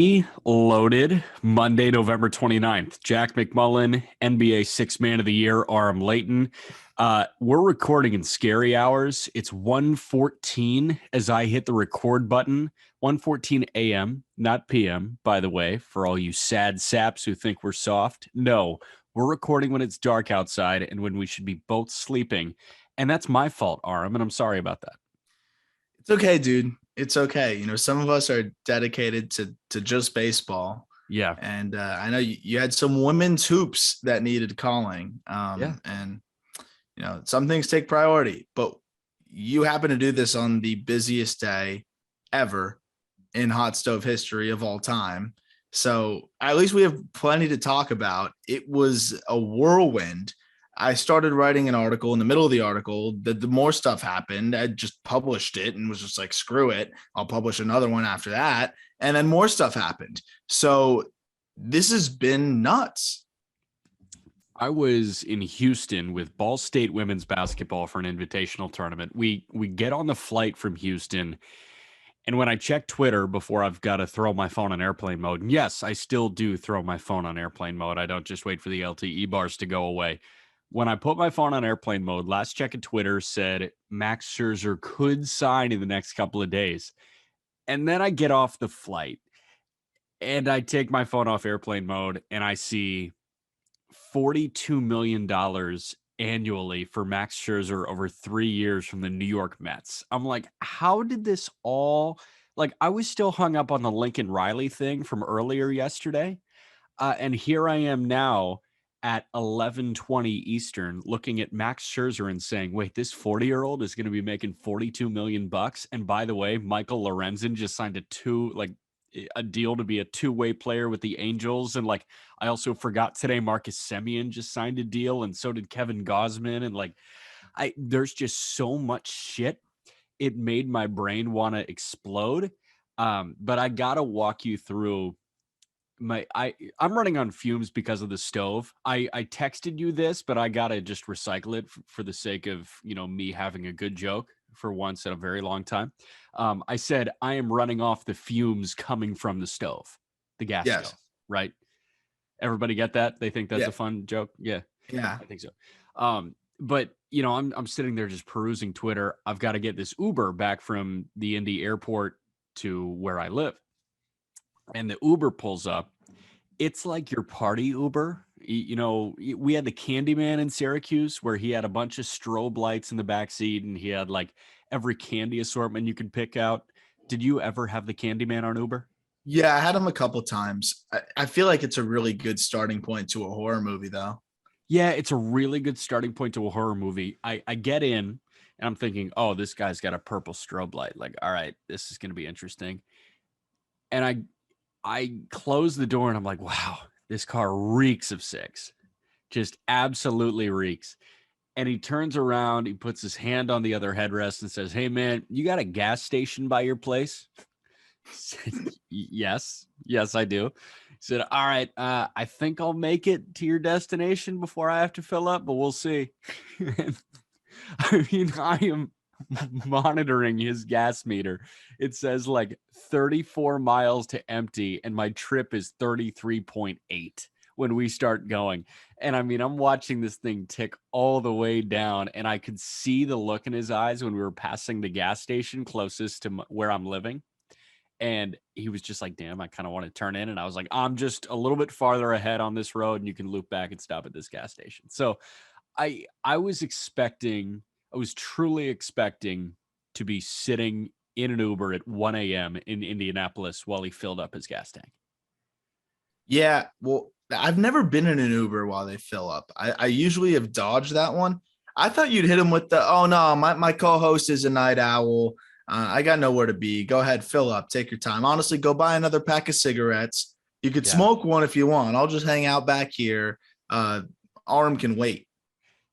Locky, loaded, Monday, November 29th. Jack McMullen, NBA Sixth Man of the Year, Aram Layton. We're recording in scary hours. It's 1:14 as I hit the record button. 1:14 a.m., not p.m., by the way, for all you sad saps who think we're soft. No, we're recording when it's dark outside and when we should be both sleeping. And that's my fault, Aram, and I'm sorry about that. It's okay, dude. It's okay. You know, some of us are dedicated to just baseball. Yeah. And I know you had some women's hoops that needed calling. And, you know, some things take priority, but you happen to do this on the busiest day ever in hot stove history of all time. So at least we have plenty to talk about. It was a whirlwind. I started writing an article. In the middle of the article, the more stuff happened. I just published it and was just like, screw it. I'll publish another one after that. And then more stuff happened. So this has been nuts. I was in Houston with Ball State women's basketball for an invitational tournament. We get on the flight from Houston, and when I check Twitter before I've got to throw my phone on airplane mode, and yes, I still do throw my phone on airplane mode. I don't just wait for the LTE bars to go away. When I put my phone on airplane mode, last check of Twitter said Max Scherzer could sign in the next couple of days. And then I get off the flight and I take my phone off airplane mode and I see $42 million annually for Max Scherzer over 3 years from the New York Mets. I'm like, how did this all, like, I was still hung up on the Lincoln Riley thing from earlier yesterday. And here I am now at 11:20 Eastern looking at Max Scherzer and saying, wait, this 40-year-old is going to be making $42 million. And by the way, Michael Lorenzen just signed a deal to be a two-way player with the Angels. And like, I also forgot today, Marcus Semien just signed a deal, and so did Kevin Gausman. And like, there's just so much shit. It made my brain want to explode. But I got to walk you through I'm running on fumes because of the stove. I texted you this, but I gotta just recycle it for the sake of, you know, me having a good joke for once in a very long time. I said I am running off the fumes coming from the stove, the gas stove, right? Everybody get that? They think that's a fun joke. Yeah, I think so. But you know, I'm sitting there just perusing Twitter. I've got to get this Uber back from the Indy airport to where I live. And the Uber pulls up. It's like your party Uber. You know, we had the Candyman in Syracuse where he had a bunch of strobe lights in the back seat and he had like every candy assortment you could pick out. Did you ever have the Candyman on Uber? Yeah, I had him a couple times. I feel like it's a really good starting point to a horror movie, though. Yeah, it's a really good starting point to a horror movie. I get in and I'm thinking, oh, this guy's got a purple strobe light. Like, all right, this is going to be interesting. And I close the door and I'm like, wow, this car reeks of six. Just absolutely reeks. And he turns around, he puts his hand on the other headrest and says, hey, man, you got a gas station by your place? Yes, I do. He said, all right, I think I'll make it to your destination before I have to fill up, but we'll see. I mean, I am monitoring his gas meter. It says like 34 miles to empty, and my trip is 33.8 when we start going. And I mean, I'm watching this thing tick all the way down, and I could see the look in his eyes when we were passing the gas station closest to where I'm living. And he was just like, damn, I kind of want to turn in. And I was like, I'm just a little bit farther ahead on this road and you can loop back and stop at this gas station. So I was truly expecting to be sitting in an Uber at 1 a.m. in Indianapolis while he filled up his gas tank. Yeah, well, I've never been in an Uber while they fill up. I usually have dodged that one. I thought you'd hit him with the, oh, no, my co-host is a night owl. I got nowhere to be. Go ahead, fill up. Take your time. Honestly, go buy another pack of cigarettes. You could smoke one if you want. I'll just hang out back here. Aram can wait.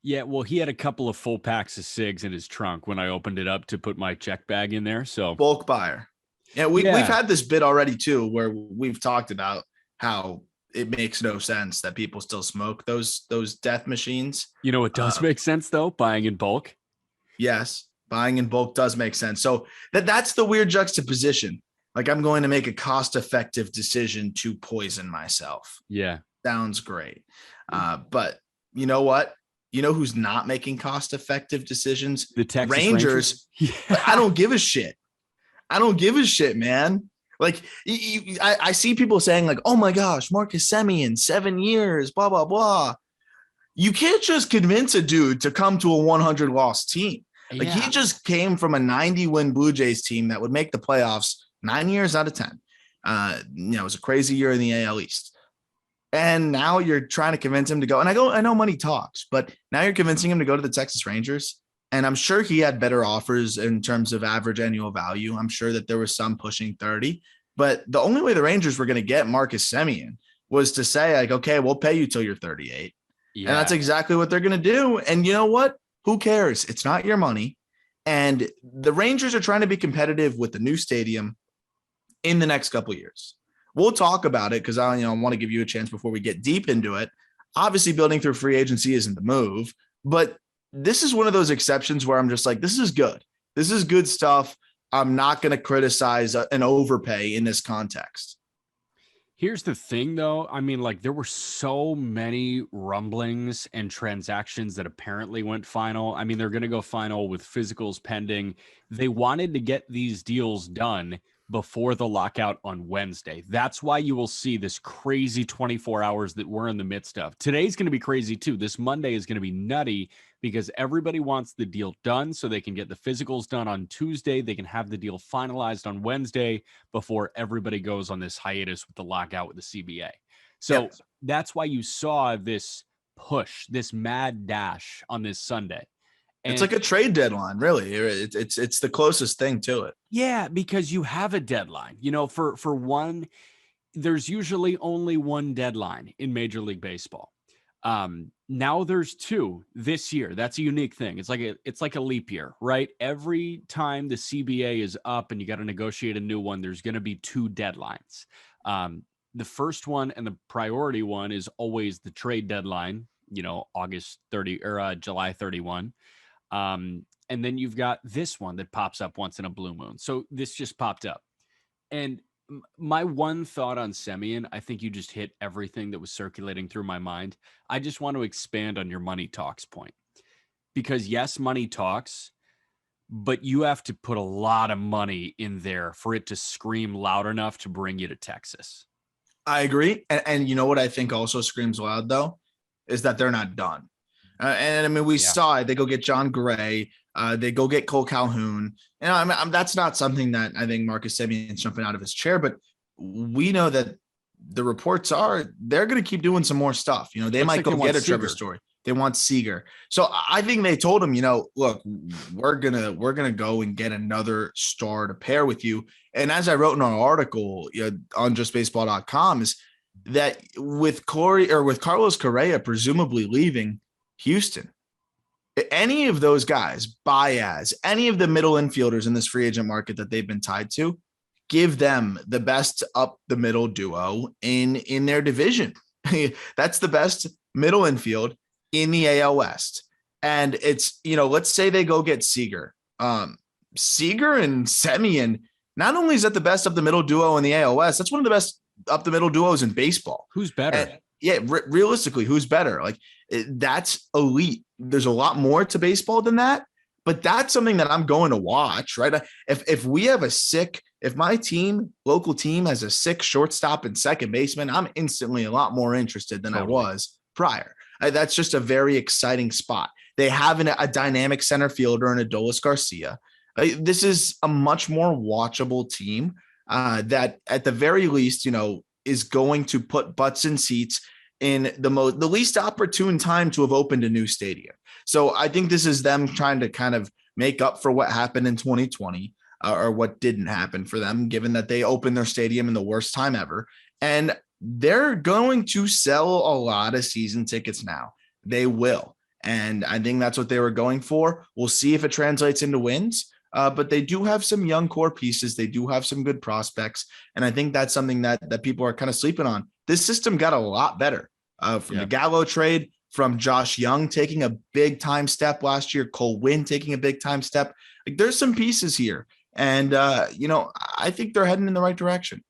Yeah, well, he had a couple of full packs of cigs in his trunk when I opened it up to put my check bag in there. So bulk buyer. Yeah, we've had this bit already too, where we've talked about how it makes no sense that people still smoke those death machines. You know, it does make sense though, buying in bulk. Yes, buying in bulk does make sense. So that's the weird juxtaposition. Like, I'm going to make a cost-effective decision to poison myself. Yeah. Sounds great. But you know what? You know who's not making cost-effective decisions? The Texas Rangers. Yeah. But I don't give a shit. I don't give a shit, man. Like, I see people saying like, oh my gosh, Marcus Semien, 7 years, blah, blah, blah. You can't just convince a dude to come to a 100 loss team. Like, he just came from a 90-win Blue Jays team that would make the playoffs 9 years out of 10. It was a crazy year in the AL East. And now you're trying to convince him to go. And I know money talks, but now you're convincing him to go to the Texas Rangers. And I'm sure he had better offers in terms of average annual value. I'm sure that there was some pushing 30. But the only way the Rangers were going to get Marcus Semien was to say, like, okay, we'll pay you till you're 38. Yeah. And that's exactly what they're going to do. And you know what? Who cares? It's not your money. And the Rangers are trying to be competitive with the new stadium in the next couple of years. We'll talk about it because I want to give you a chance before we get deep into it. Obviously, building through free agency isn't the move, but this is one of those exceptions where I'm just like, this is good. This is good stuff. I'm not going to criticize an overpay in this context. Here's the thing, though. I mean, like, there were so many rumblings and transactions that apparently went final. I mean, they're going to go final with physicals pending. They wanted to get these deals done before the lockout on Wednesday. That's why you will see this crazy 24 hours that we're in the midst of. Today's going to be crazy too. This Monday is going to be nutty because everybody wants the deal done so they can get the physicals done on Tuesday. They can have the deal finalized on Wednesday before everybody goes on this hiatus with the lockout with the CBA. So That's why you saw this push, this mad dash on this Sunday. And it's like a trade deadline, really. It's the closest thing to it. Yeah, because you have a deadline. For one, there's usually only one deadline in Major League Baseball. Now there's two this year. That's a unique thing. It's like a leap year, right? Every time the CBA is up and you got to negotiate a new one, there's going to be two deadlines. The first one and the priority one is always the trade deadline, August 30 or July 31. And then you've got this one that pops up once in a blue moon. So this just popped up. And my one thought on Semien, I think you just hit everything that was circulating through my mind. I just want to expand on your money talks point. Because yes, money talks, but you have to put a lot of money in there for it to scream loud enough to bring you to Texas. I agree. And you know what I think also screams loud, though, is that they're not done. And I mean, we saw it. They go get John Gray. They go get Cole Calhoun. That's not something that I think Marcus Semien is jumping out of his chair, but we know that the reports are they're going to keep doing some more stuff. They might go get a Trevor Story. They want Seager. So I think they told him, look, we're gonna go and get another star to pair with you. And as I wrote in our article on justbaseball.com, is that with Carlos Correa presumably leaving Houston, any of those guys, Baez, any of the middle infielders in this free agent market that they've been tied to, give them the best up the middle duo in their division. That's the best middle infield in the AL West. And it's, let's say they go get Seager. Seager and Semien, not only is that the best up the middle duo in the AL West, that's one of the best up the middle duos in baseball. Who's better? And realistically, who's better? Like, that's elite. There's a lot more to baseball than that, but that's something that I'm going to watch, right? If we have if my local team has a sick shortstop and second baseman, I'm instantly a lot more interested than I was prior. That's just a very exciting spot. They have a dynamic center fielder in Adolis Garcia. This is a much more watchable team that at the very least, is going to put butts in seats in the least opportune time to have opened a new stadium. So I think this is them trying to kind of make up for what happened in 2020 or what didn't happen for them, given that they opened their stadium in the worst time ever. And they're going to sell a lot of season tickets now. They will. And I think that's what they were going for. We'll see if it translates into wins. But they do have some young core pieces. They do have some good prospects. And I think that's something that people are kind of sleeping on. This system got a lot better from the Gallo trade, from Josh Young taking a big time step last year, Cole Winn taking a big time step. Like, there's some pieces here. And, I think they're heading in the right direction.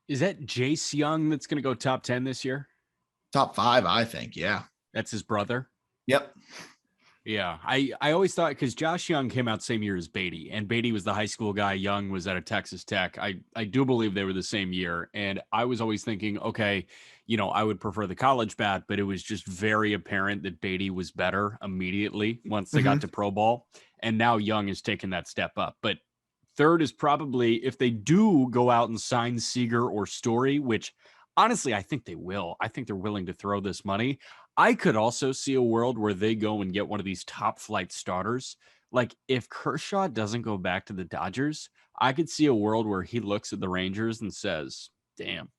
Is that Jace Young that's going to go top 10 this year? Top 5, I think. Yeah. That's his brother. Yep. Yeah, I always thought, because Josh Young came out same year as Beatty, and Beatty was the high school guy. Young was at a Texas Tech. I do believe they were the same year, and I was always thinking, okay, I would prefer the college bat, but it was just very apparent that Beatty was better immediately once they got to pro ball, and now Young has taken that step up. But third is probably, if they do go out and sign Seager or Story, which honestly I think they will. I think they're willing to throw this money. I could also see a world where they go and get one of these top flight starters. Like if Kershaw doesn't go back to the Dodgers, I could see a world where he looks at the Rangers and says, damn,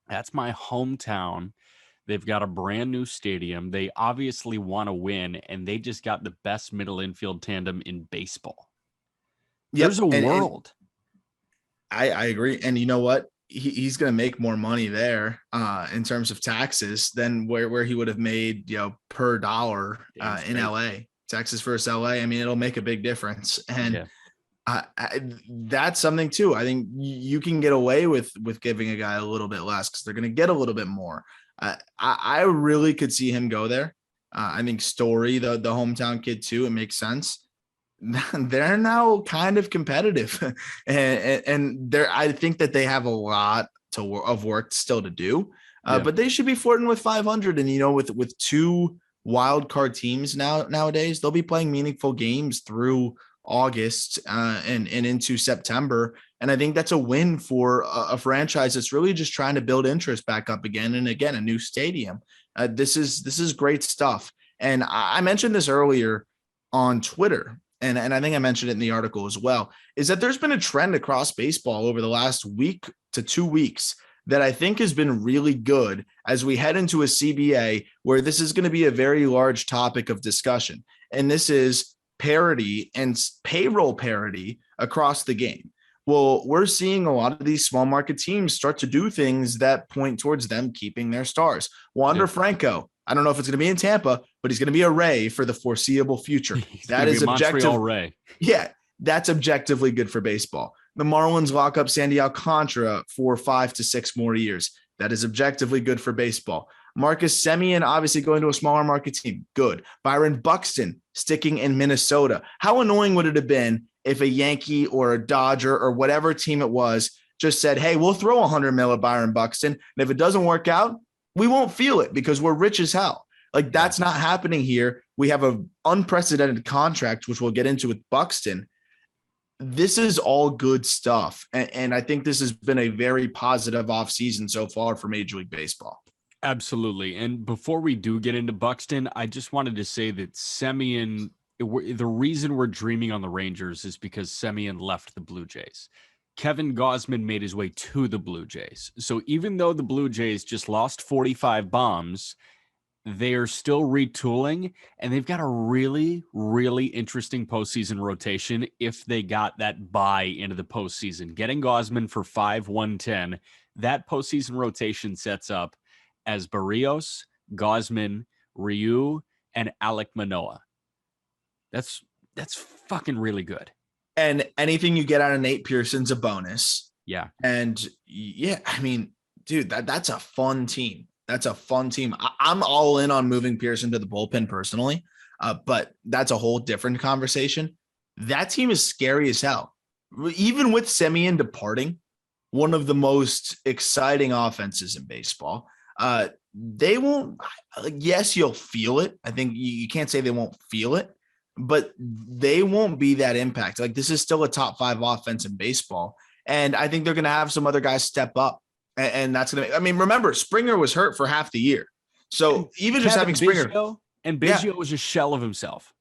that's my hometown. They've got a brand new stadium. They obviously want to win, and they just got the best middle infield tandem in baseball. Yep. There's a world. And I agree. And you know what? He's going to make more money there in terms of taxes than where he would have made, per dollar in LA. Texas versus LA. I mean, it'll make a big difference. And that's something too. I think you can get away with giving a guy a little bit less because they're going to get a little bit more. I really could see him go there. I think Story, the hometown kid too, it makes sense. They're now kind of competitive and I think that they have a lot of work still to do, but they should be flirting with 500. And, with 2 wild card teams nowadays, they'll be playing meaningful games through August and into September. And I think that's a win for a franchise that's really just trying to build interest back up again. And again, a new stadium. This is great stuff. And I mentioned this earlier on Twitter, and I think I mentioned it in the article as well, is that there's been a trend across baseball over the last week to 2 weeks that I think has been really good as we head into a CBA where this is going to be a very large topic of discussion. And this is parity and payroll parity across the game. Well, we're seeing a lot of these small market teams start to do things that point towards them keeping their stars. Wander Franco, I don't know if it's going to be in Tampa, but he's going to be a Ray for the foreseeable future. That is objective. Ray. Yeah, that's objectively good for baseball. The Marlins lock up Sandy Alcantara for 5 to 6 more years. That is objectively good for baseball. Marcus Semien obviously going to a smaller market team. Good. Byron Buxton sticking in Minnesota. How annoying would it have been if a Yankee or a Dodger or whatever team it was just said, hey, we'll throw $100 million at Byron Buxton, and if it doesn't work out, we won't feel it because we're rich as hell. Like, that's not happening here. We have an unprecedented contract, which we'll get into with Buxton. This is all good stuff. And I think this has been a very positive offseason so far for Major League Baseball. Absolutely. And before we do get into Buxton, I just wanted to say that Semien, the reason we're dreaming on the Rangers is because Semien left the Blue Jays. Kevin Gausman made his way to the Blue Jays. So even though the Blue Jays just lost 45 bombs, they are still retooling, and they've got a really, really interesting postseason rotation if they got that bye into the postseason. Getting Gausman for 5-1-10, that postseason rotation sets up as Barrios, Gausman, Ryu, and Alek Manoah. That's fucking really good. And anything you get out of Nate Pearson's a bonus. Yeah. And I mean, dude, that's a fun team. That's a fun team. I'm all in on moving Pearson to the bullpen personally, but that's a whole different conversation. That team is scary as hell. Even with Semien departing, one of the most exciting offenses in baseball. They won't, yes, you'll feel it. I think you can't say they won't feel it, but they won't be that impact. Like, this is still a top 5 offense in baseball. And I think they're going to have some other guys step up. And that's going to, remember, Springer was hurt for half the year. So even just having Springer. Biggio was a shell of himself.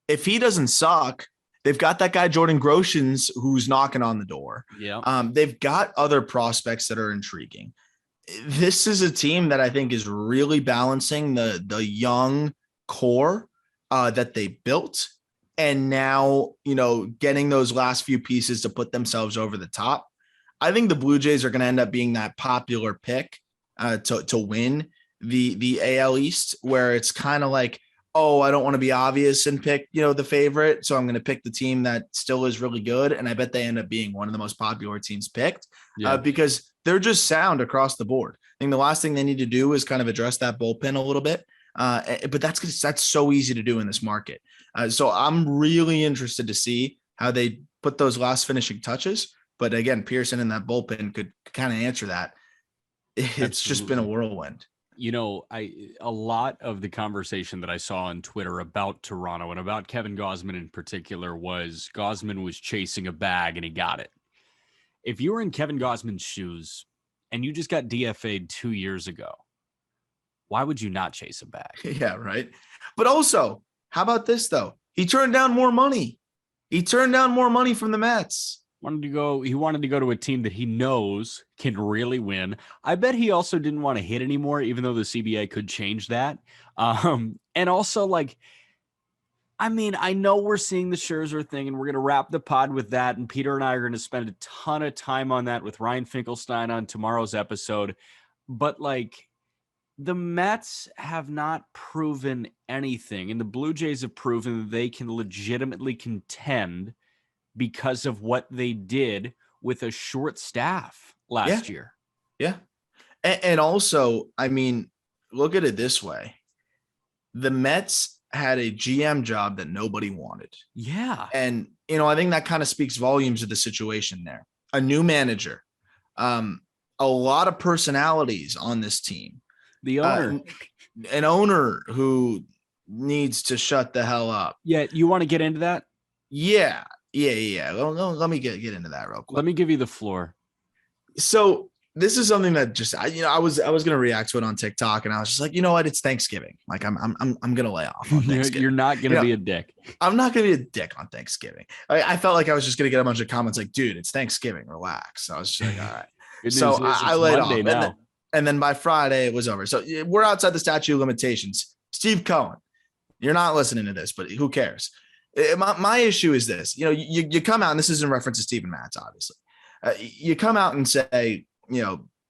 If he doesn't suck, they've got that guy, Jordan Groshans, who's knocking on the door. Yeah. They've got other prospects that are intriguing. This is a team that I think is really balancing the young core that they built. And now, getting those last few pieces to put themselves over the top. I think the Blue Jays are going to end up being that popular pick to win the AL East, where it's kind of like, oh, I don't want to be obvious and pick, the favorite. So I'm going to pick the team that still is really good. And I bet they end up being one of the most popular teams picked because they're just sound across the board. I think the last thing they need to do is kind of address that bullpen a little bit. But that's so easy to do in this market. So I'm really interested to see how they put those last finishing touches. But again, Pearson and that bullpen could kind of answer that. It's just been a whirlwind. A lot of the conversation that I saw on Twitter about Toronto and about Kevin Gausman in particular was Gausman was chasing a bag and he got it. If you were in Kevin Gausman's shoes and you just got DFA'd 2 years ago, why would you not chase a bag? Yeah, right. But also, how about this though? He turned down more money. He turned down more money from the Mets. He wanted to go to a team that he knows can really win. I bet he also didn't want to hit anymore, even though the CBA could change that. And also, I know we're seeing the Scherzer thing, and we're going to wrap the pod with that. And Peter and I are going to spend a ton of time on that with Ryan Finkelstein on tomorrow's episode. But the Mets have not proven anything, and the Blue Jays have proven that they can legitimately contend because of what they did with a short staff last year. Yeah. And also, look at it this way. The Mets had a GM job that nobody wanted. Yeah. And, I think that kind of speaks volumes of the situation there. A new manager, a lot of personalities on this team. The owner. An owner who needs to shut the hell up. Yeah. You want to get into that? Yeah. Let me get into that real quick. Let me give you the floor. So this is something that just I was gonna react to it on TikTok, and I was just like, you know what? It's Thanksgiving. I'm gonna lay off on Thanksgiving. You're not gonna be a dick. I'm not gonna be a dick on Thanksgiving. I felt like I was just gonna get a bunch of comments like, dude, it's Thanksgiving. Relax. So I was just like, all right. So I laid Monday off. And then by Friday it was over. So we're outside the statute of limitations. Steve Cohen, you're not listening to this, but who cares? My issue is this, you come out, and this is in reference to Steven Matz, obviously. You come out and say,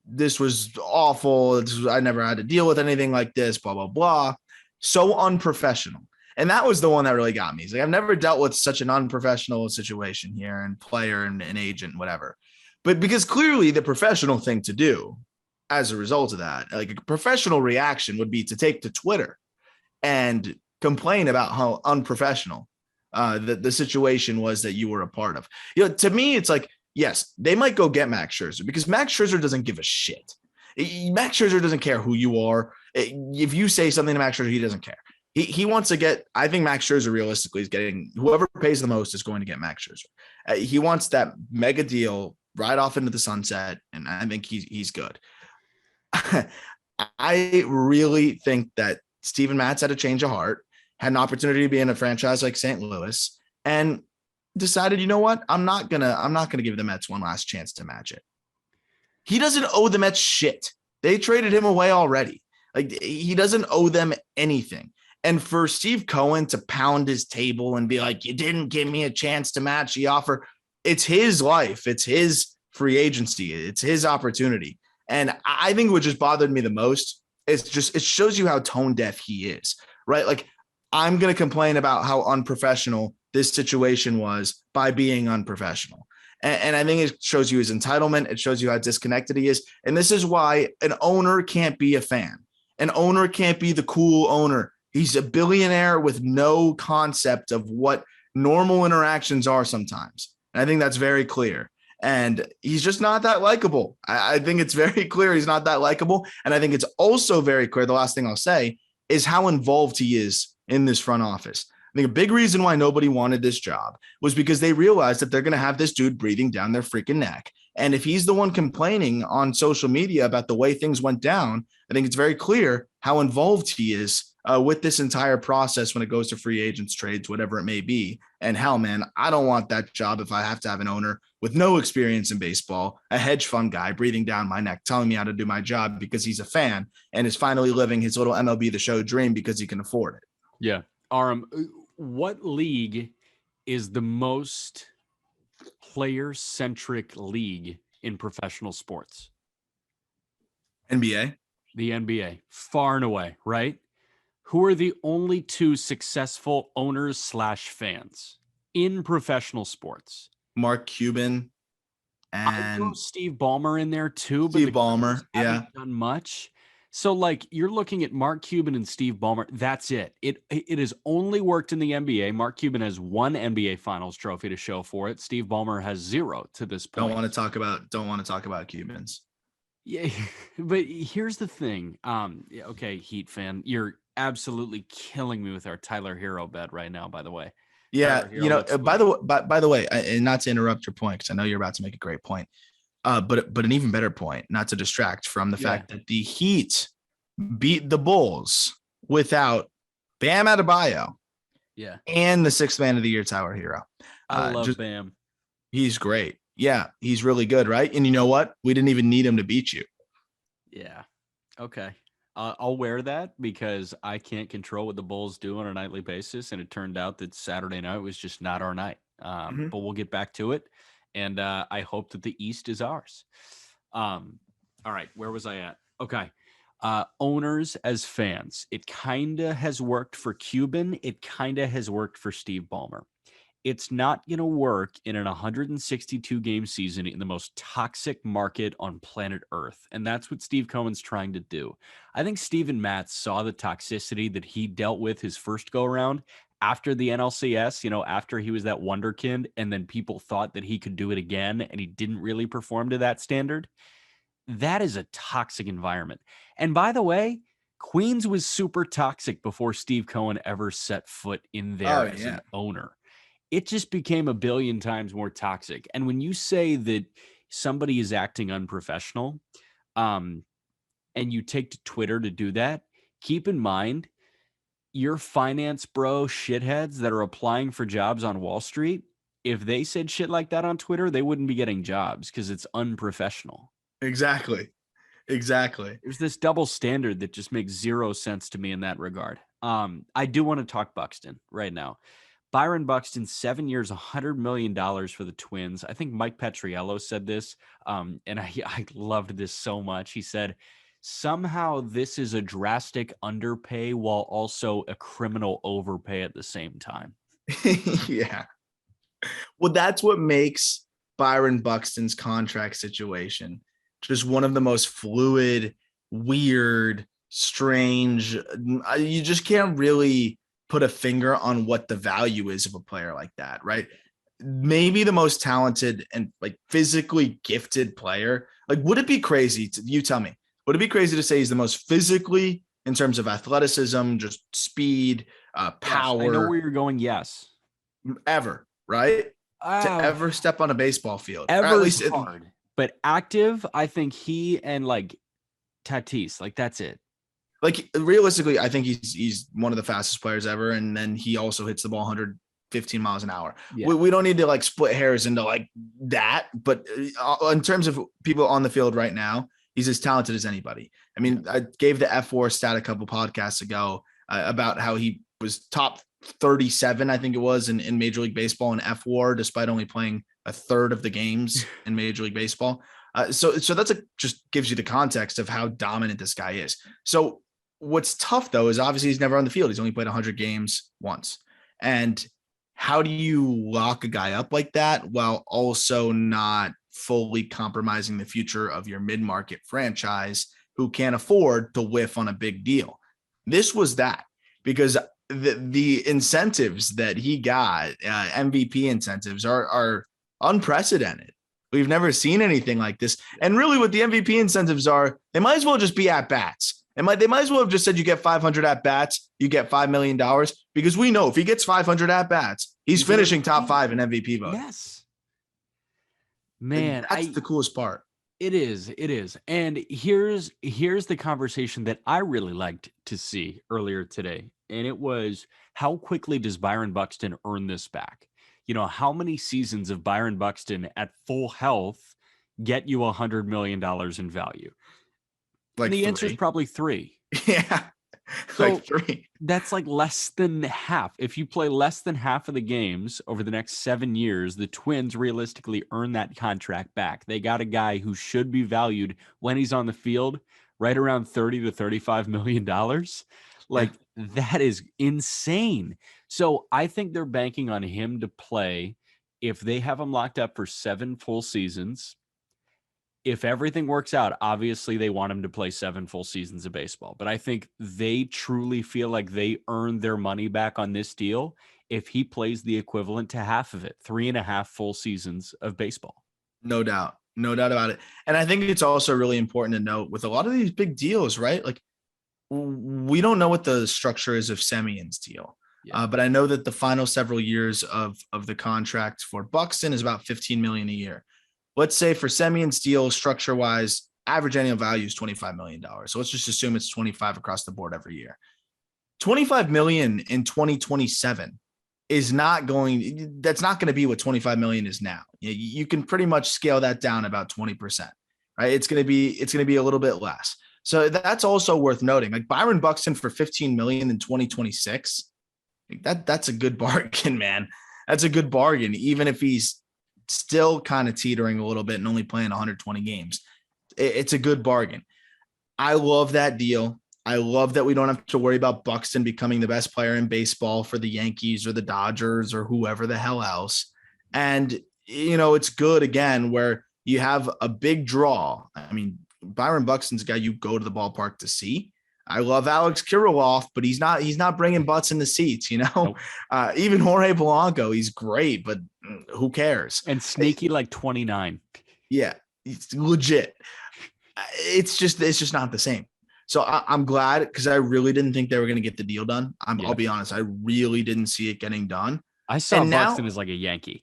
this was awful. I never had to deal with anything like this, blah, blah, blah. So unprofessional. And that was the one that really got me. It's like, I've never dealt with such an unprofessional situation here, and player and agent, whatever. But because clearly the professional thing to do as a result of that, like a professional reaction would be to take to Twitter and complain about how unprofessional the situation was that you were a part of. To me, it's like, yes, they might go get Max Scherzer because Max Scherzer doesn't give a shit. Max Scherzer doesn't care who you are. If you say something to Max Scherzer, he doesn't care. He wants to get, I think Max Scherzer realistically is getting, whoever pays the most is going to get Max Scherzer. He wants that mega deal right off into the sunset, and I think he's good. I really think that Steven Matz had a change of heart, had an opportunity to be in a franchise like St. Louis, and decided, you know what? I'm not gonna give the Mets one last chance to match it. He doesn't owe the Mets shit. They traded him away already. He doesn't owe them anything. And for Steve Cohen to pound his table and be like, you didn't give me a chance to match the offer. It's his life. It's his free agency. It's his opportunity. And I think what just bothered me the most is it shows you how tone deaf he is, right? I'm going to complain about how unprofessional this situation was by being unprofessional. And I think it shows you his entitlement. It shows you how disconnected he is. And this is why an owner can't be a fan. An owner can't be the cool owner. He's a billionaire with no concept of what normal interactions are sometimes. And I think that's very clear. And he's just not that likable. I think it's very clear he's not that likable. And I think it's also very clear, the last thing I'll say, is how involved he is in this front office. I think a big reason why nobody wanted this job was because they realized that they're going to have this dude breathing down their freaking neck. And if he's the one complaining on social media about the way things went down, I think it's very clear how involved he is with this entire process when it goes to free agents, trades, whatever it may be. And hell, man, I don't want that job if I have to have an owner with no experience in baseball, a hedge fund guy breathing down my neck, telling me how to do my job because he's a fan and is finally living his little MLB The Show dream because he can afford it. Yeah. Aram, what league is the most player-centric league in professional sports? NBA. The NBA, far and away, right? Who are the only two successful owners / fans in professional sports? Mark Cuban I throw and Steve Ballmer in there too, but Steve the Queens Ballmer. haven't Yeah. done much. So, like, you're looking at Mark Cuban and Steve Ballmer. That's it. It has only worked in the NBA. Mark Cuban has one NBA Finals trophy to show for it. Steve Ballmer has 0 to this Don't point. want to talk about Cubans. Yeah, but here's the thing. Okay, Heat fan, you're absolutely killing me with our Tyler Hero bet right now. By the way, Yeah, Tyler Hero looks by sweet. the way, by the way, and not to interrupt your point, because I know you're about to make a great point. But an even better point, not to distract from the fact that the Heat beat the Bulls without Bam Adebayo Yeah, and the sixth man of the year, Tyler Hero. I love Just Bam. he's great. Yeah, he's really good, right? And you know what? We didn't even need him to beat you. Yeah. Okay. I'll wear that because I can't control what the Bulls do on a nightly basis, and it turned out that Saturday night was just not our night. But we'll get back to it, and I hope that the East is ours. All right, where was I at? Okay. Owners as fans, it kind of has worked for Cuban. It kind of has worked for Steve Ballmer. It's not going to work in an 162 game season in the most toxic market on planet Earth. And that's what Steve Cohen's trying to do. I think Steven Matz saw the toxicity that he dealt with his first go around after the NLCS, after he was that wonderkind, and then people thought that he could do it again, and he didn't really perform to that standard. That is a toxic environment. And by the way, Queens was super toxic before Steve Cohen ever set foot in there as an owner. It just became a billion times more toxic. And when you say that somebody is acting unprofessional, and you take to Twitter to do that, keep in mind your finance bro shitheads that are applying for jobs on Wall Street. If they said shit like that on Twitter, they wouldn't be getting jobs because it's unprofessional. Exactly. There's this double standard that just makes 0 sense to me in that regard. I do want to talk Buxton right now. Byron Buxton, 7 years, $100 million for the Twins. I think Mike Petriello said this, and I loved this so much. He said, somehow this is a drastic underpay while also a criminal overpay at the same time. Yeah. Well, that's what makes Byron Buxton's contract situation just one of the most fluid, weird, strange. You just can't really put a finger on what the value is of a player like that, right? Maybe the most talented and like physically gifted player. Like, would it be crazy you tell me, would it be crazy to say he's the most physically in terms of athleticism, just speed, power? Yes, I know where you're going. Yes. Ever, right? To ever step on a baseball field. Ever, at least hard. But active, I think he and like Tatis, like that's it. Like realistically, I think he's one of the fastest players ever, and then he also hits the ball 115 miles an hour. Yeah. We don't need to like split hairs into like that, but in terms of people on the field right now, he's as talented as anybody. I mean, I gave the F4 stat a couple podcasts ago about how he was top 37, I think it was, in Major League Baseball in F4, despite only playing a third of the games in Major League Baseball. So that's just gives you the context of how dominant this guy is. So what's tough though is obviously he's never on the field. He's only played 100 games once. And how do you lock a guy up like that while also not fully compromising the future of your mid-market franchise who can't afford to whiff on a big deal? This was that, because the incentives that he got, MVP incentives, are unprecedented. We've never seen anything like this. And really what the MVP incentives are, they might as well just be at bats. They might as well have just said you get 500 at bats, you get $5 million, because we know if he gets 500 at bats, he's finishing top 5 in MVP vote. Yes. Man, that's the coolest part. It is. And here's the conversation that I really liked to see earlier today. And it was, how quickly does Byron Buxton earn this back? How many seasons of Byron Buxton at full health get you $100 million in value? Like, and the answer is probably 3. Yeah. So like 3. That's like less than half. If you play less than half of the games over the next 7 years, the Twins realistically earn that contract back. They got a guy who should be valued when he's on the field right around $30 to $35 million. Like, That is insane. So I think they're banking on him to play. If they have him locked up for 7 full seasons, if everything works out, obviously they want him to play 7 full seasons of baseball. But I think they truly feel like they earned their money back on this deal if he plays the equivalent to half of it, 3.5 full seasons of baseball. No doubt. No doubt about it. And I think it's also really important to note with a lot of these big deals, right? Like we don't know what the structure is of Semien's deal. Yeah. But I know that the final several years of the contract for Buxton is about $15 million a year. Let's say for Semien's deal, structure wise, average annual value is $25 million. So let's just assume it's 25 across the board every year. 25 million in 2027 is not going, that's not going to be what 25 million is now. You can pretty much scale that down about 20%, right? It's going to be a little bit less. So that's also worth noting. Like Byron Buxton for 15 million in 2026, that's a good bargain, man. That's a good bargain, even if he's still kind of teetering a little bit and only playing 120 games. It's a good bargain. I love that deal. I love that we don't have to worry about Buxton becoming the best player in baseball for the Yankees or the Dodgers or whoever the hell else. And, it's good again where you have a big draw. I mean, Byron Buxton's a guy you go to the ballpark to see. I love Alex Kirilloff, but he's not bringing butts in the seats, Nope. Even Jorge Polanco, he's great, but who cares? And sneaky like 29. Yeah, it's legit. It's just not the same. So I'm glad because I really didn't think they were going to get the deal done. I'll be honest. I really didn't see it getting done. I saw Buxton as like a Yankee.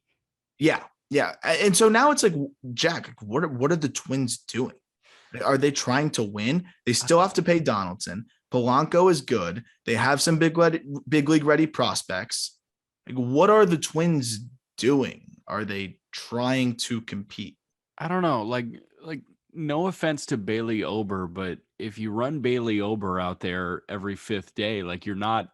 Yeah. Yeah. And so now it's like, Jack, what are the Twins doing? Are they trying to win? They still have to pay Donaldson. Polanco is good. They have some big league ready prospects. Like, what are the Twins doing? Are they trying to compete? I don't know. Like no offense to Bailey Ober, but if you run Bailey Ober out there every 5th day, like you're not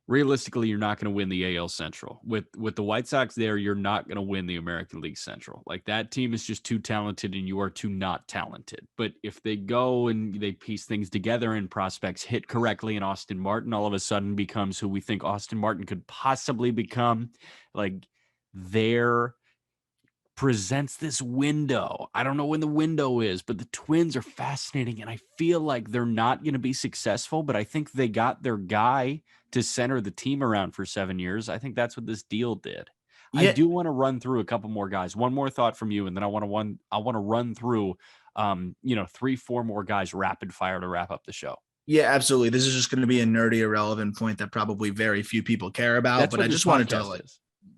going to win the AL Central. With the White Sox there, you're not going to win the American League Central. Like that team is just too talented and you are too not talented. But if they go and they piece things together and prospects hit correctly and Austin Martin all of a sudden becomes who we think Austin Martin could possibly become, like their presents this window. I don't know when the window is, but the Twins are fascinating. And I feel like they're not going to be successful, but I think they got their guy to center the team around for 7 years. I think that's what this deal did. Yeah. I do want to run through a couple more guys. One more thought from you, and then I want to run through 3-4 more guys rapid fire to wrap up the show. Yeah, absolutely. This is just going to be a nerdy, irrelevant point that probably very few people care about, but I just wanted to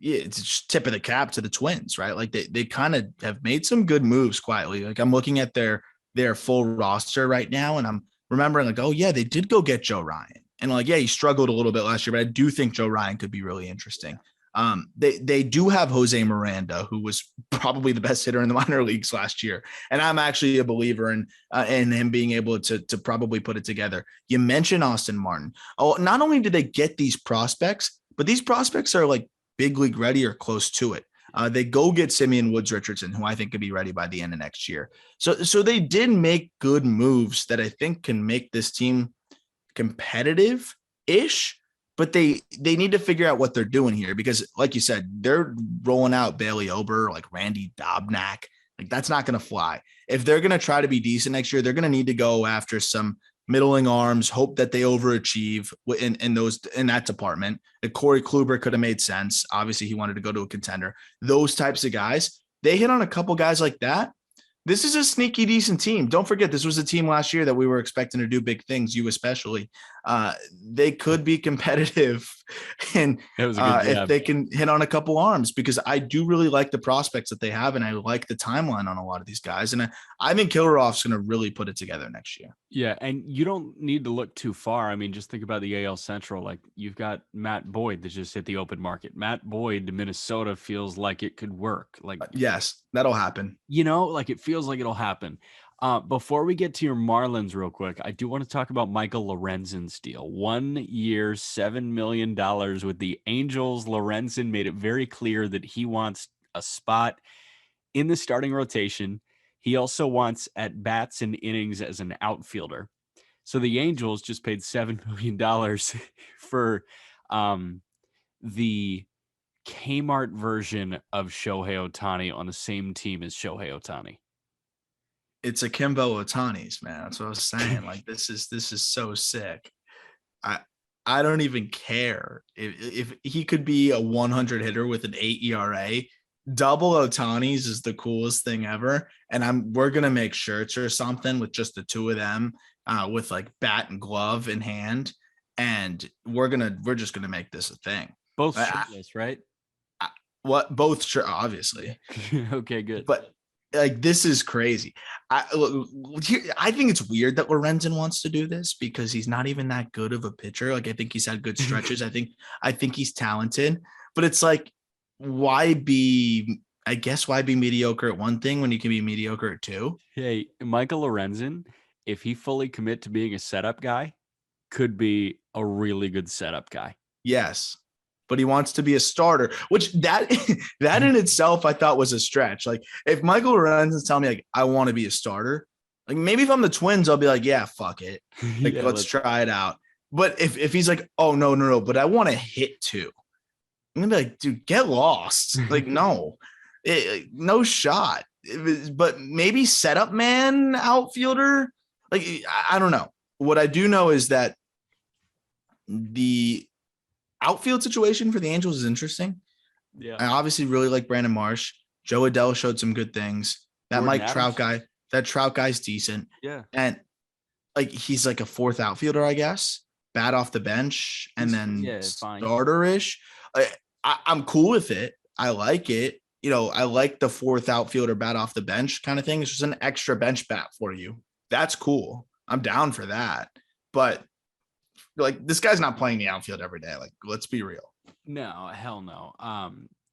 it's just tip of the cap to the Twins, right? Like they kind of have made some good moves quietly. Like I'm looking at their full roster right now, and I'm remembering like, oh yeah, they did go get Joe Ryan. And like, yeah, he struggled a little bit last year, but I do think Joe Ryan could be really interesting. They do have Jose Miranda, who was probably the best hitter in the minor leagues last year. And I'm actually a believer in him being able to probably put it together. You mentioned Austin Martin. Oh, not only did they get these prospects, but these prospects are like big league ready or close to it. They go get Semien Woods Richardson, who I think could be ready by the end of next year. So they did make good moves that I think can make this team competitive-ish, but they need to figure out what they're doing here because, like you said, they're rolling out Bailey Ober, like Randy Dobnak. Like that's not going to fly. If they're going to try to be decent next year, they're going to need to go after some middling arms, hope that they overachieve in that department. Corey Kluber could have made sense. Obviously, he wanted to go to a contender. Those types of guys, they hit on a couple guys like that. This is a sneaky, decent team. Don't forget, this was a team last year that we were expecting to do big things, you especially. They could be competitive and if they can hit on a couple arms, because I do really like the prospects that they have, and I like the timeline on a lot of these guys. And I think Kirilloff's going to really put it together next year. Yeah, and you don't need to look too far. I mean, just think about the AL Central. Like, you've got Matt Boyd that just hit the open market. Matt Boyd to Minnesota feels like it could work. Like, yes, that'll happen. Like it feels like it'll happen. Before we get to your Marlins real quick, I do want to talk about Michael Lorenzen's deal. 1 year, $7 million with the Angels. Lorenzen made it very clear that he wants a spot in the starting rotation. He also wants at bats and innings as an outfielder. So the Angels just paid $7 million for the Kmart version of Shohei Ohtani on the same team as Shohei Ohtani. It's Akimbo Otani's, man. That's what I was saying. Like this is so sick. I don't even care if he could be a 100 hitter with an 8 ERA. Double Otani's is the coolest thing ever, and we're gonna make shirts or something with just the two of them, with like bat and glove in hand, and we're just gonna make this a thing. Both shirtless, right? What both sure, obviously. Okay, good. But like this is crazy. I think it's weird that Lorenzen wants to do this because he's not even that good of a pitcher. Like I think he's had good stretches. I think he's talented, but it's like why be mediocre at one thing when you can be mediocre at two? Hey, Michael Lorenzen, if he fully commit to being a setup guy, could be a really good setup guy. Yes. But he wants to be a starter, which that in itself I thought was a stretch. Like if Michael Lorenzen's telling me like I want to be a starter, like maybe if I'm the Twins, I'll be like, yeah, fuck it. Like yeah, let's try it out. But if he's like, oh no, but I want to hit too. I'm gonna be like, dude, get lost. Like, no, no shot. But maybe setup man, outfielder. Like, I don't know. What I do know is that the outfield situation for the Angels is interesting. Yeah. I obviously really like Brandon Marsh. Joe Adele showed some good things. That Mike Trout guy, that Trout guy's decent. Yeah. And like, he's like a fourth outfielder, I guess. Bat off the bench and then starter-ish. I'm cool with it. I like it. You know, I like the fourth outfielder bat off the bench kind of thing. It's just an extra bench bat for you. That's cool. I'm down for that. But like this guy's not playing the outfield every day. Like, let's be real. No, hell no.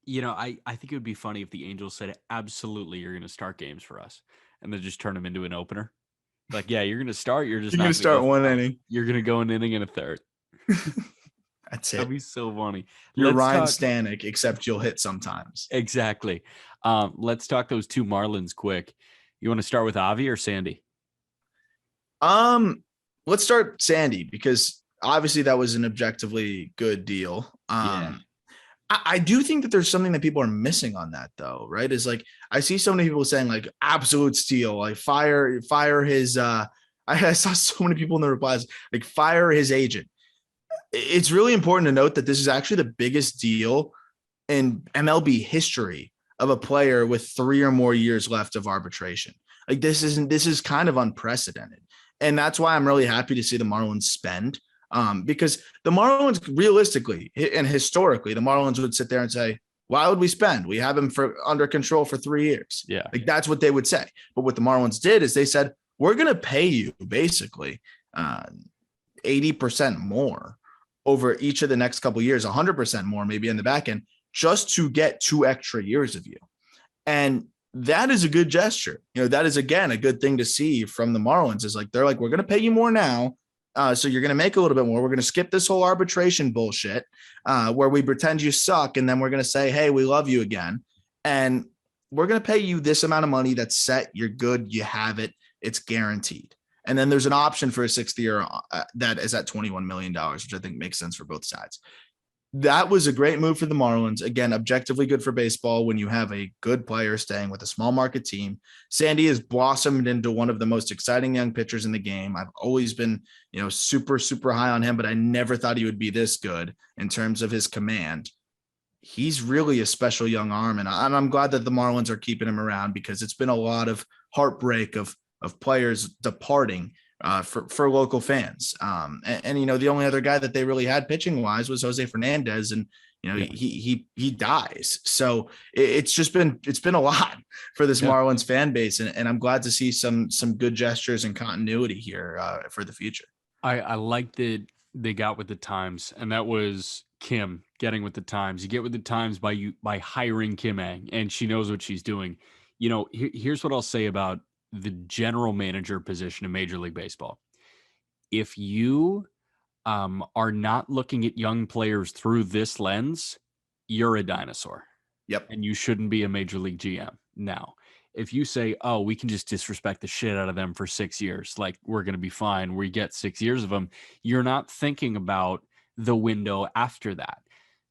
You know, I think it would be funny if the Angels said, absolutely, you're going to start games for us. And then just turn them into an opener. Like, yeah, you're going to start. You're just going to start one inning. You're going to go an inning and a third. That's it. That'd be so funny. You're Ryan Stanek, except you'll hit sometimes. Exactly. Let's talk those two Marlins quick. You want to start with Avi or Sandy? Let's start Sandy because obviously that was an objectively good deal. Yeah. I do think that there's something that people are missing on that though, right? Is like I see so many people saying like absolute steal, like fire his I saw so many people in the replies like fire his agent. It's really important to note that this is actually the biggest deal in MLB history of a player with 3 or more years left of arbitration. Like this is kind of unprecedented. And that's why I'm really happy to see the Marlins spend. Because the Marlins realistically and historically, the Marlins would sit there and say, why would we spend? We have him under control for 3 years. Yeah. Like that's what they would say. But what the Marlins did is they said, we're going to pay you basically 80% more over each of the next couple of years, 100% more, maybe in the back end, just to get 2 extra years of you. And that is a good gesture. You know, that is, again, a good thing to see from the Marlins is like, they're like, we're going to pay you more now. So you're going to make a little bit more. We're going to skip this whole arbitration bullshit where we pretend you suck. And then we're going to say, hey, we love you again. And we're going to pay you this amount of money that's set. You're good. You have it. It's guaranteed. And then there's an option for a 6th year that is at $21 million, which I think makes sense for both sides. That was a great move for the Marlins. Again, objectively good for baseball when you have a good player staying with a small market team. Sandy has blossomed into one of the most exciting young pitchers in the game. I've always been, you know, super, super high on him, but I never thought he would be this good in terms of his command. He's really a special young arm, and I'm glad that the Marlins are keeping him around because it's been a lot of heartbreak of players departing for local fans. And, you know, the only other guy that they really had pitching wise was Jose Fernandez. And, you know, he dies. So it's been a lot for this Marlins fan base. And I'm glad to see some good gestures and continuity here for the future. I like that they got with the times, and that was Kim getting with the times. You get with the times by hiring Kim Ang, and she knows what she's doing. You know, here's what I'll say about the general manager position in Major League Baseball. If you are not looking at young players through this lens, you're a dinosaur. Yep. And you shouldn't be a Major League GM. Now, if you say, oh, we can just disrespect the shit out of them for 6 years, like we're going to be fine, we get 6 years of them, you're not thinking about the window after that.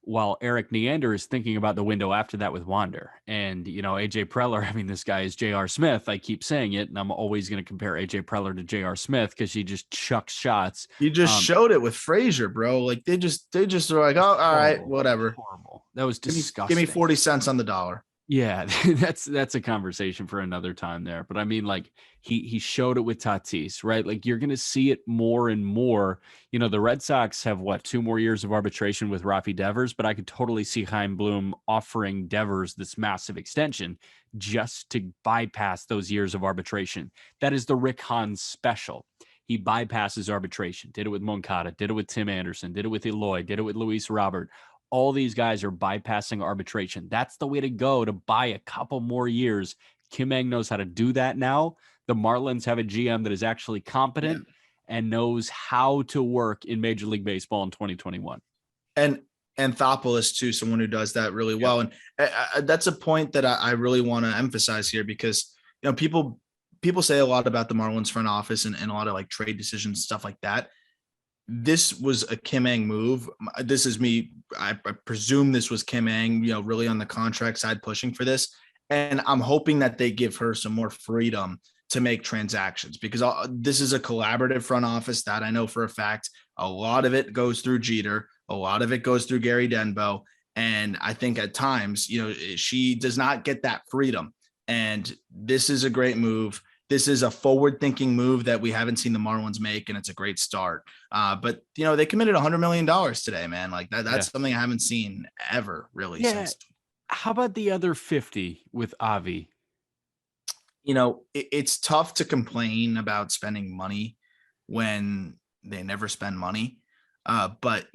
While Eric Neander is thinking about the window after that with Wander. And, AJ Preller, I mean, this guy is J.R. Smith. I keep saying it, and I'm always going to compare AJ Preller to J.R. Smith because he just chucks shots. You just showed it with Frazier, bro. Like they just are like, oh, all right, whatever. Horrible. That was disgusting. Give me 40 cents on the dollar. Yeah, that's a conversation for another time there. But I mean, like he showed it with Tatis, right? Like you're going to see it more and more. The Red Sox have 2 more years of arbitration with Rafi Devers, but I could totally see Chaim Bloom offering Devers this massive extension just to bypass those years of arbitration. That is the Rick Hahn special. He bypasses arbitration. Did it with Moncada, did it with Tim Anderson, did it with Eloy, did it with Luis Robert. All these guys are bypassing arbitration. That's the way to go to buy a couple more years. Kim Ng knows how to do that now. The Marlins have a GM that is actually competent and knows how to work in Major League Baseball in 2021. And Anthopoulos too, someone who does that really well. And that's a point that I really want to emphasize here because, people say a lot about the Marlins front office and a lot of like trade decisions, stuff like that. This was a Kim Ng move. This is me. I presume this was Kim Ng, really on the contract side pushing for this. And I'm hoping that they give her some more freedom to make transactions because this is a collaborative front office that I know for a fact. A lot of it goes through Jeter. A lot of it goes through Gary Denbo. And I think at times, she does not get that freedom. And this is a great move. This is a forward-thinking move that we haven't seen the Marlins make, and it's a great start. But they committed $100 million today, man. Like that's something I haven't seen ever really since. How about the other 50 with Avi? It's tough to complain about spending money when they never spend money. But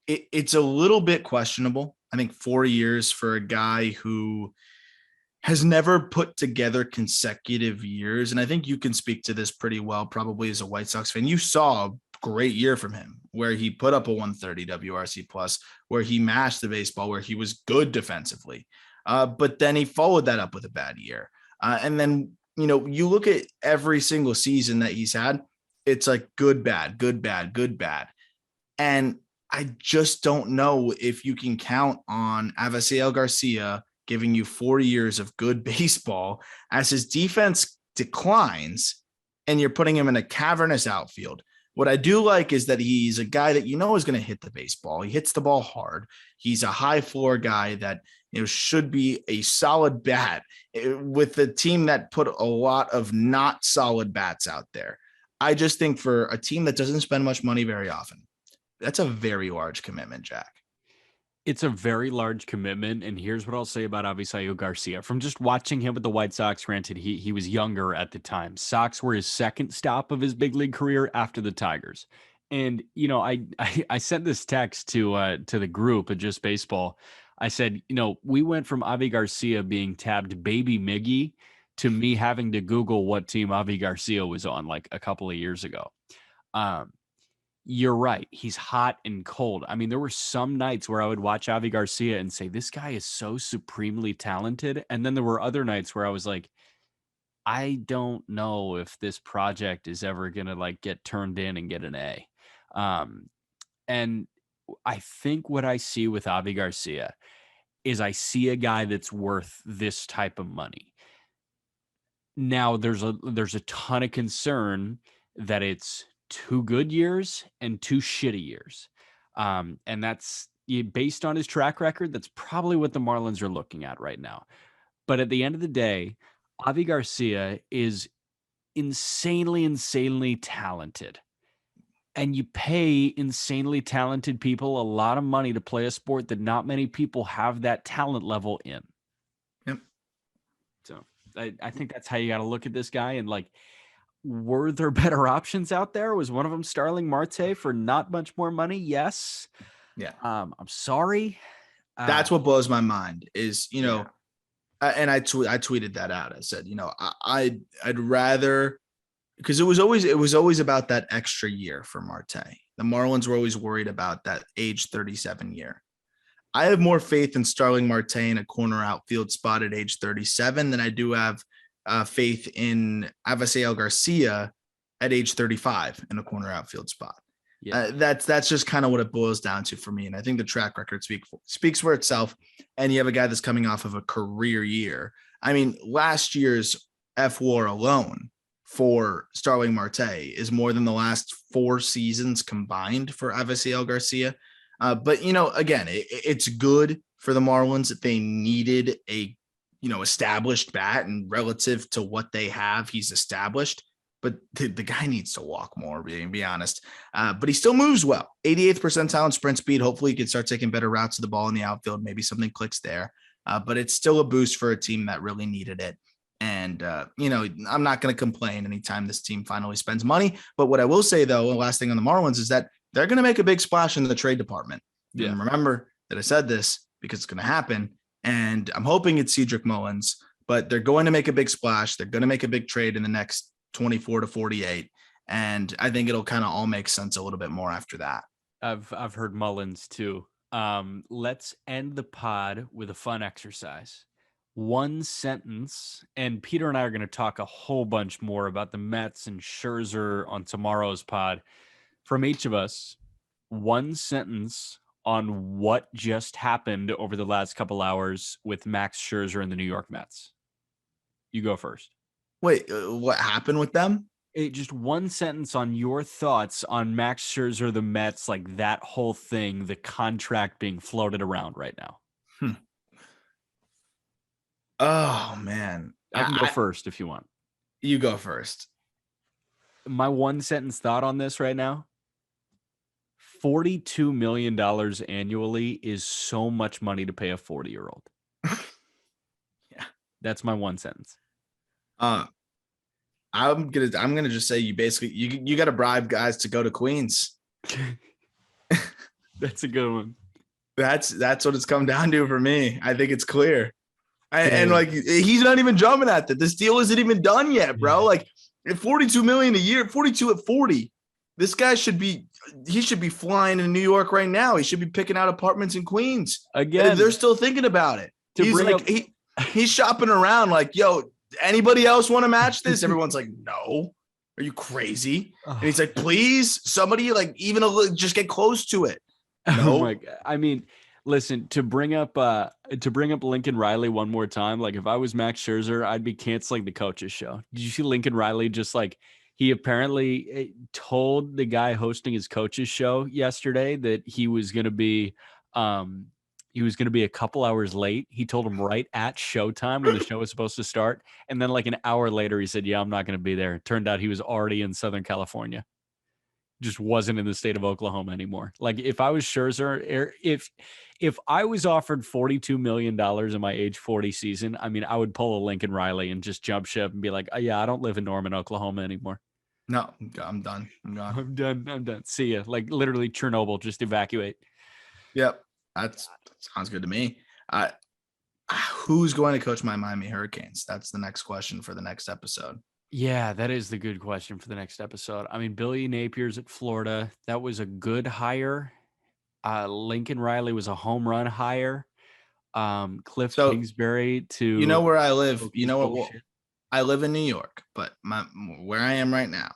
it's a little bit questionable. I think 4 years for a guy who has never put together consecutive years. And I think you can speak to this pretty well, probably as a White Sox fan. You saw a great year from him where he put up a 130 WRC plus, where he mashed the baseball, where he was good defensively. But then he followed that up with a bad year. And then, you look at every single season that he's had, it's like good, bad, good, bad, good, bad. And I just don't know if you can count on Avi Garcia giving you 4 years of good baseball as his defense declines and you're putting him in a cavernous outfield. What I do like is that he's a guy that is going to hit the baseball. He hits the ball hard. He's a high floor guy that should be a solid bat with the team that put a lot of not solid bats out there. I just think for a team that doesn't spend much money very often, that's a very large commitment, Jack. It's a very large commitment, and here's what I'll say about Avi Garcia. From just watching him with the White Sox, granted, he was younger at the time. Sox were his second stop of his big league career after the Tigers. And, I sent this text to the group of Just Baseball. I said, we went from Avi Garcia being tabbed Baby Miggy to me having to Google what team Avi Garcia was on like a couple of years ago. You're right. He's hot and cold. I mean, there were some nights where I would watch Avi Garcia and say, this guy is so supremely talented. And then there were other nights where I was like, I don't know if this project is ever going to get turned in and get an A. And I think what I see with Avi Garcia is I see a guy that's worth this type of money. Now there's a ton of concern that it's 2 good years and 2 shitty years. And that's based on his track record. That's probably what the Marlins are looking at right now. But at the end of the day, Avi Garcia is insanely talented. And you pay insanely talented people a lot of money to play a sport that not many people have that talent level in. Yep. So I think that's how you got to look at this guy. And were there better options out there? Was one of them Starling Marte for not much more money? Yes. Yeah. I'm sorry. That's what blows my mind is, and I tweeted that out. I said, I'd rather, because it was always about that extra year for Marte. The Marlins were always worried about that age 37 year. I have more faith in Starling Marte in a corner outfield spot at age 37 than I do have faith in Avi Garcia at age 35 in a corner outfield spot. Yeah. That's just kind of what it boils down to for me. And I think the track record speaks for itself. And you have a guy that's coming off of a career year. I mean, last year's F WAR alone for Starling Marte is more than the last 4 seasons combined for Avi Garcia. But, again, it's good for the Marlins that they needed a, established bat, and relative to what they have, he's established. But the guy needs to walk more, being be honest. But he still moves well. 88th percentile in sprint speed. Hopefully he can start taking better routes to the ball in the outfield. Maybe something clicks there. But it's still a boost for a team that really needed it. And, I'm not going to complain anytime this team finally spends money. But what I will say, though, the last thing on the Marlins is that they're going to make a big splash in the trade department. Yeah. And remember that I said this because it's going to happen. And I'm hoping it's Cedric Mullins, but they're going to make a big splash. They're going to make a big trade in the next 24 to 48. And I think it'll kind of all make sense a little bit more after that. I've heard Mullins too. Let's end the pod with a fun exercise. 1 sentence, and Peter and I are going to talk a whole bunch more about the Mets and Scherzer on tomorrow's pod. From each of us, 1 sentence on what just happened over the last couple hours with Max Scherzer and the New York Mets. You go first. Wait, what happened with them? Just 1 sentence on your thoughts on Max Scherzer, the Mets, like that whole thing, the contract being floated around right now. Oh, man. I can go first if you want. You go first. My 1 sentence thought on this right now. $42 million annually is so much money to pay a 40-year-old. Yeah. That's my 1 sentence. I'm gonna just say you got to bribe guys to go to Queens. That's a good one. That's what it's come down to for me. I think it's clear. And like, he's not even jumping at that. This deal isn't even done yet, bro. Like, at $42 million a year, 42 at 40. This guy should be flying in New York right now. He should be picking out apartments in Queens. Again, they're still thinking about it. He's shopping around like, yo, anybody else want to match this? Everyone's like, no. Are you crazy? And he's like, please, somebody even just get close to it. No. Oh my God. I mean, listen, to bring up Lincoln Riley one more time, like if I was Max Scherzer, I'd be canceling the coaches show. Did you see Lincoln Riley just like he apparently told the guy hosting his coaches show yesterday that he was going to be a couple hours late. He told him right at showtime when the show was supposed to start. And then like an hour later, he said, yeah, I'm not going to be there. It turned out he was already in Southern California. Just wasn't in the state of Oklahoma anymore. Like if I was Scherzer, if I was offered $42 million in my age 40 season, I mean, I would pull a Lincoln Riley and just jump ship and be like, oh, yeah, I don't live in Norman, Oklahoma anymore. No, I'm done. I'm gone. I'm done. See ya. Like literally Chernobyl, just evacuate. Yep. That sounds good to me. Who's going to coach my Miami Hurricanes? That's the next question for the next episode. Yeah, that is the good question for the next episode. I mean, Billy Napier's at Florida. That was a good hire. Lincoln Riley was a home run hire. Cliff Kingsbury to... You know where I live? You know what? I live in New York, but where I am right now,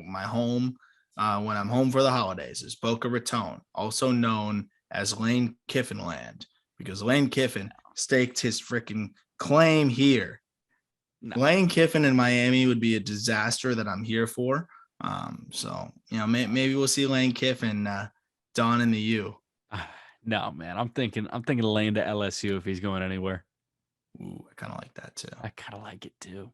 my home, when I'm home for the holidays, is Boca Raton, also known as Lane Kiffin land, because Lane Kiffin staked his freaking claim here. No. Lane Kiffin in Miami would be a disaster that I'm here for. So, maybe we'll see Lane Kiffin don in the U. No, man, I'm thinking Lane to LSU if he's going anywhere. Ooh, I kind of like that too. I kind of like it too.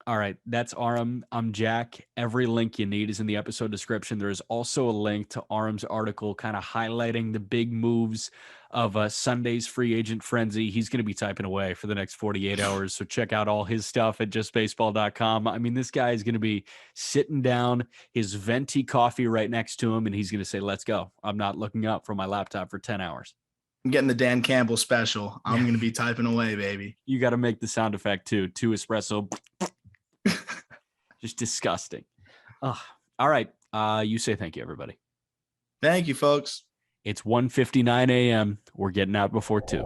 All right, that's Aram. I'm Jack. Every link you need is in the episode description. There is also a link to Aram's article kind of highlighting the big moves of Sunday's free agent frenzy. He's going to be typing away for the next 48 hours, so check out all his stuff at justbaseball.com. I mean, this guy is going to be sitting down, his venti coffee right next to him, and he's going to say, let's go. I'm not looking up from my laptop for 10 hours. I'm getting the Dan Campbell special. I'm going to be typing away, baby. You got to make the sound effect too. 2 espresso. Just disgusting. All right. You say thank you, everybody. Thank you, folks. It's 1:59 a.m. We're getting out before 2.